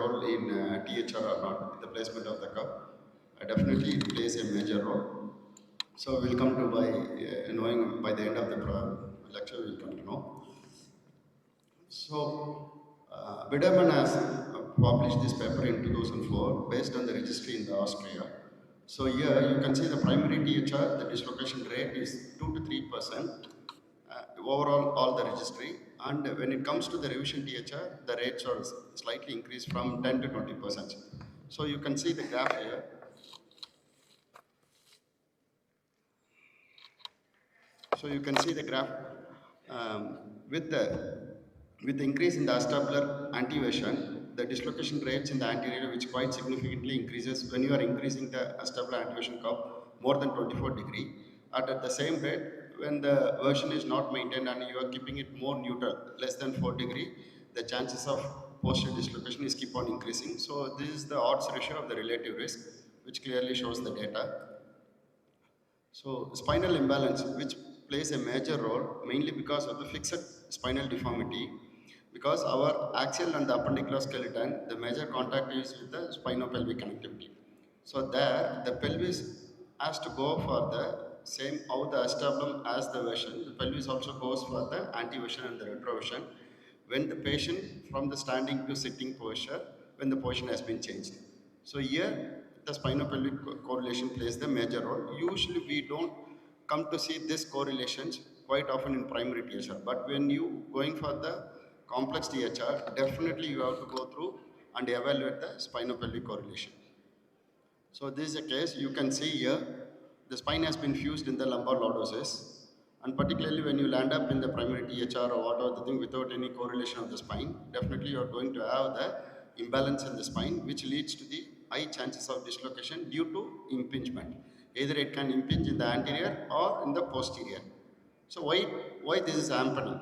role in THR or not, the placement of the cup. Definitely it plays a major role. So we'll come to by knowing by the end of the lecture, we'll come to know. So Biderman has published this paper in 2004 based on the registry in the Austria. So here you can see the primary THR, the dislocation rate is 2 to 3%. Overall all the registry, and when it comes to the revision THR, the rates are slightly increased from 10 to 20%. So you can see the graph here. So you can see the graph with the increase in the acetabular anteversion, the dislocation rates in the anterior, which quite significantly increases when you are increasing the acetabular anteversion curve more than 24 degree. At the same rate, when the version is not maintained and you are keeping it more neutral, less than 4 degree, the chances of posterior dislocation is keep on increasing. So this is the odds ratio of the relative risk, which clearly shows the data. So spinal imbalance, which plays a major role mainly because of the fixed spinal deformity, because our axial and the appendicular skeleton, the major contact is with the spino-pelvic connectivity. So there, the pelvis has to go for the same how the acetabulum as the version, the pelvis also goes for the anteversion and the retroversion when the patient from the standing to sitting posture, when the position has been changed. So here, the spinopelvic correlation plays the major role. Usually we don't come to see this correlations quite often in primary THR, but when you going for the complex THR, definitely you have to go through and evaluate the spinopelvic correlation. So this is a case, you can see here, the spine has been fused in the lumbar lordosis, and particularly when you land up in the primary THR or whatever the thing without any correlation of the spine, definitely you are going to have the imbalance in the spine, which leads to the high chances of dislocation due to impingement. Either it can impinge in the anterior or in the posterior. So why this is happening?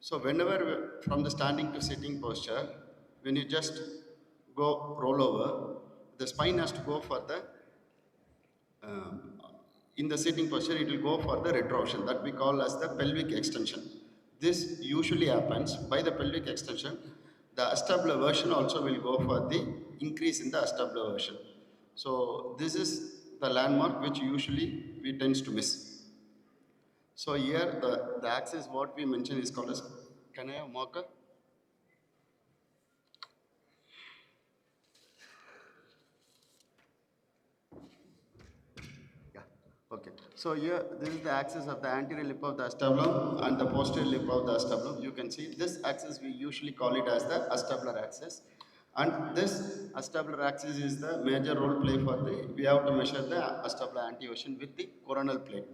So whenever from the standing to sitting posture, when you just go roll over, the spine has to go for the um, in the sitting posture, it will go for the retroversion that we call as the pelvic extension. This usually happens by the pelvic extension. The acetabular version also will go for the increase in the acetabular version. So this is the landmark which usually we tends to miss. So here the axis what we mentioned is called as, can I have marker? Okay, so here this is the axis of the anterior lip of the acetabulum and the posterior lip of the acetabulum. You can see this axis we usually call it as the acetabular axis, and this acetabular axis is the major role play for the, we have to measure the acetabular anteversion with the coronal plane.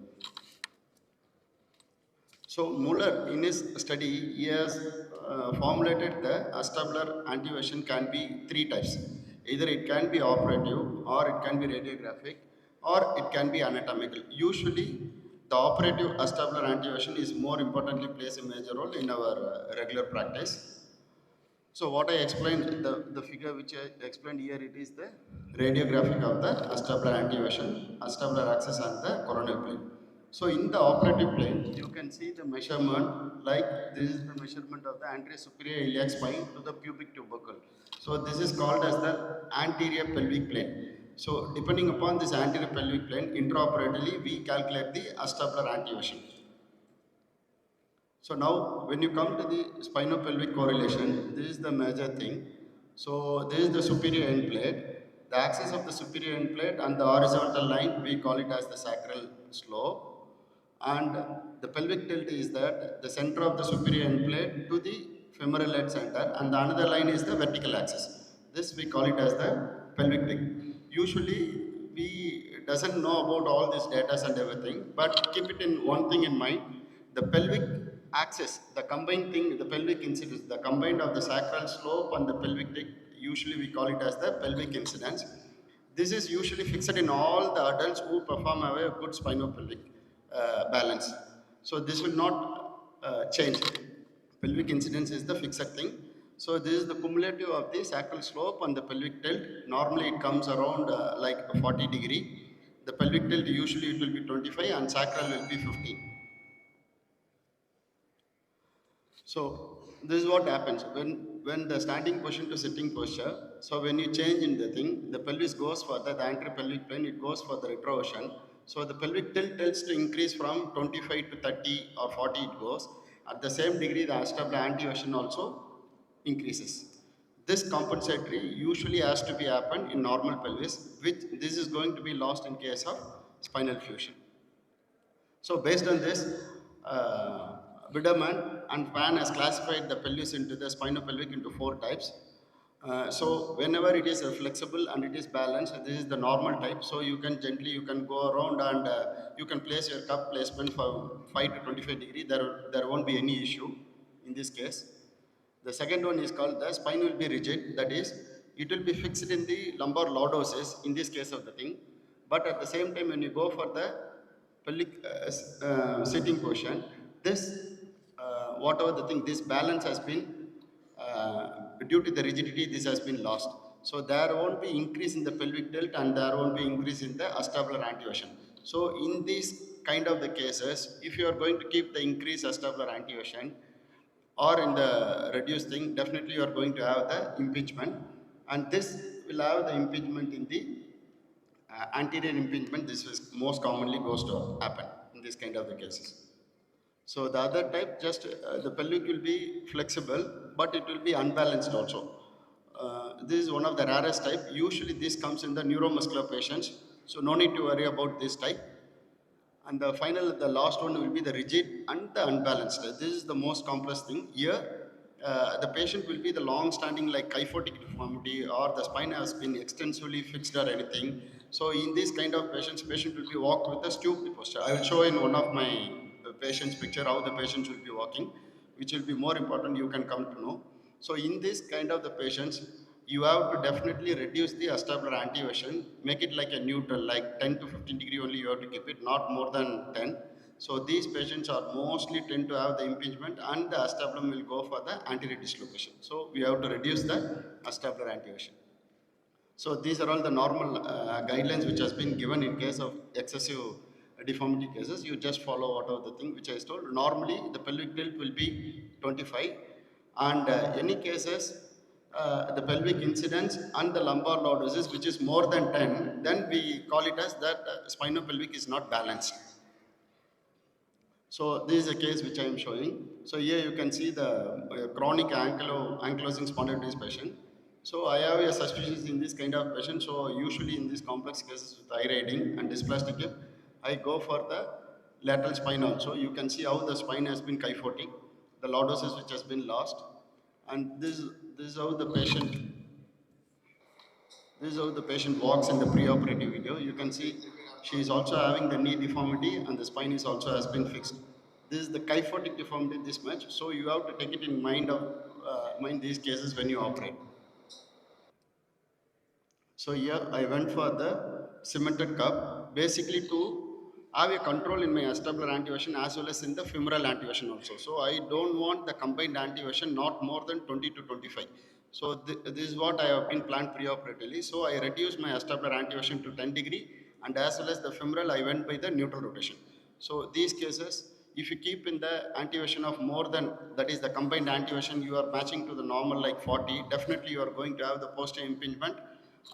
So Muller in his study, he has formulated the acetabular anteversion can be three types. Either it can be operative, or it can be radiographic, or it can be anatomical. Usually the operative acetabular anteversion is more importantly plays a major role in our regular practice. So what I explained, the figure which I explained here, it is the radiographic of the acetabular anteversion, acetabular axis and the coronal plane. So in the operative plane, you can see the measurement, like this is the measurement of the anterior superior iliac spine to the pubic tubercle. So this is called as the anterior pelvic plane. So depending upon this anterior pelvic plane, intraoperatively we calculate the acetabular anteversion. So now when you come to the spinopelvic correlation, this is the major thing. So this is the superior end plate. The axis of the superior end plate and the horizontal line, we call it as the sacral slope. And the pelvic tilt is that the center of the superior end plate to the femoral head center, and the another line is the vertical axis. This we call it as the pelvic tilt. Usually we doesn't know about all these data and everything, but keep it in one thing in mind, the pelvic axis, the combined thing, the pelvic incidence, the combined of the sacral slope and the pelvic tilt, usually we call it as the pelvic incidence. This is usually fixed in all the adults who perform a good spinopelvic balance. So this will not change. Pelvic incidence is the fixed thing. So this is the cumulative of the sacral slope and the pelvic tilt. Normally it comes around like 40 degree. The pelvic tilt usually it will be 25 and sacral will be 15. So this is what happens when when the standing position to sitting posture, so when you change in the thing, the pelvis goes for the anterior pelvic plane, it goes for the retroversion. So the pelvic tilt tells to increase from 25 to 30 or 40 it goes. At the same degree, the acetabular anteversion also increases. This compensatory usually has to be happen in normal pelvis, which this is going to be lost in case of spinal fusion. So based on this, Biderman and Pan has classified the pelvis into the spinopelvic into 4 types. So whenever it is flexible and it is balanced, this is the normal type. So you can gently, you can go around and you can place your cup placement for 5 to 25 degree. There won't be any issue in this case. The second one is called the spine will be rigid. That is, it will be fixed in the lumbar lordosis in this case of the thing. But at the same time, when you go for the pelvic sitting position, this whatever the thing, this balance has been due to the rigidity, this has been lost. So there won't be increase in the pelvic tilt and there won't be increase in the acetabular anteversion. So in these kind of the cases, if you are going to keep the increased acetabular anteversion, or in the reduced thing, definitely you are going to have the impingement, and this will have the impingement in the anterior impingement. This is most commonly goes to happen in this kind of the cases. So the other type, just the pelvic will be flexible, but it will be unbalanced also. This is one of the rarest type. Usually this comes in the neuromuscular patients, so no need to worry about this type. And the last one will be the rigid and the unbalanced. This is the most complex thing. Here, the patient will be the long-standing like kyphotic deformity or the spine has been extensively fixed or anything. So in this kind of patients, patient will be walked with a stooped posture. I will show in one of my patient's picture how the patient will be walking, which will be more important, you can come to know. So in this kind of the patients, you have to definitely reduce the acetabular anteversion, make it like a neutral, like 10 to 15 degree only you have to keep it, not more than 10. So these patients are mostly tend to have the impingement and the acetabulum will go for the anterior dislocation. So we have to reduce the acetabular anteversion. So these are all the normal guidelines which has been given in case of excessive deformity cases. You just follow whatever the thing which I told. Normally the pelvic tilt will be 25 and any cases the pelvic incidence and the lumbar lordosis which is more than 10, then we call it as that spinopelvic is not balanced. So this is a case which I am showing. So here you can see the chronic ankylosing spondylitis patient. So I have a suspicion in this kind of patient. So usually in these complex cases with eye riding and dysplastic hip, I go for the lateral spine also. You can see how the spine has been kyphotic, the lordosis which has been lost, and this is how the patient this is how the patient walks in the preoperative video. You can see she is also having the knee deformity and the spine is also has been fixed. This is the kyphotic deformity this much. So you have to take it in mind these cases when you operate. So here I went for the cemented cup, basically to have a control in my acetabular anteversion as well as in the femoral anteversion also. So I don't want the combined anteversion not more than 20 to 25. So this is what I have been planned preoperatively. So I reduced my acetabular anteversion to 10 degree and as well as the femoral I went by the neutral rotation. So these cases, if you keep in the anteversion of more than, that is the combined anteversion, you are matching to the normal like 40, definitely you are going to have the posterior impingement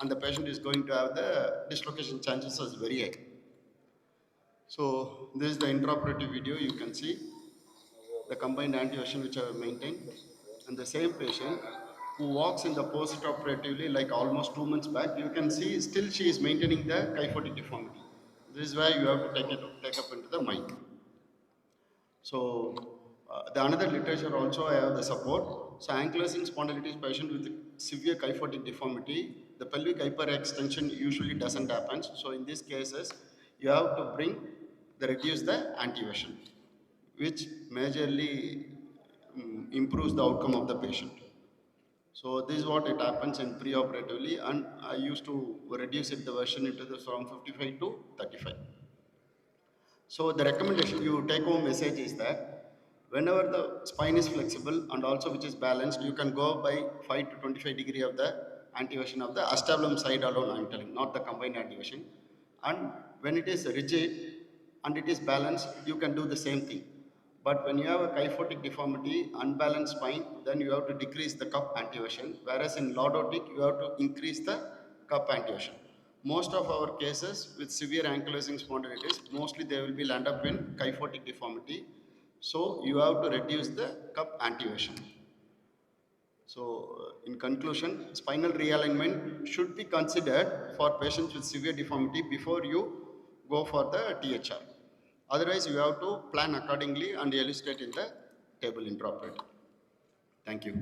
and the patient is going to have the dislocation chances as very high. So this is the intraoperative video. You can see the combined anteversion which I have maintained, and the same patient who walks in the post-operatively like almost 2 months back, you can see still she is maintaining the kyphotic deformity. This is where you have to take up into the mind. So the another literature also I have the support. So ankylosing spondylitis patient with severe kyphotic deformity, the pelvic hyperextension usually doesn't happen. So in these cases, you have to reduce the anteversion, which majorly improves the outcome of the patient. So this is what it happens in preoperatively, and I used to reduce it the version into the from 55 to 35. So the recommendation you take home message is that whenever the spine is flexible and also which is balanced, you can go by 5 to 25 degree of the anteversion of the acetabulum side alone, I'm telling, not the combined anteversion. And when it is rigid and it is balanced, you can do the same thing. But when you have a kyphotic deformity, unbalanced spine, then you have to decrease the cup anteversion. Whereas in lordotic, you have to increase the cup anteversion. Most of our cases with severe ankylosing spondylitis, mostly they will be land up in kyphotic deformity. So you have to reduce the cup anteversion. So, in conclusion, spinal realignment should be considered for patients with severe deformity before you go for the THR. Otherwise, you have to plan accordingly and illustrate in the table interoperative. Thank you.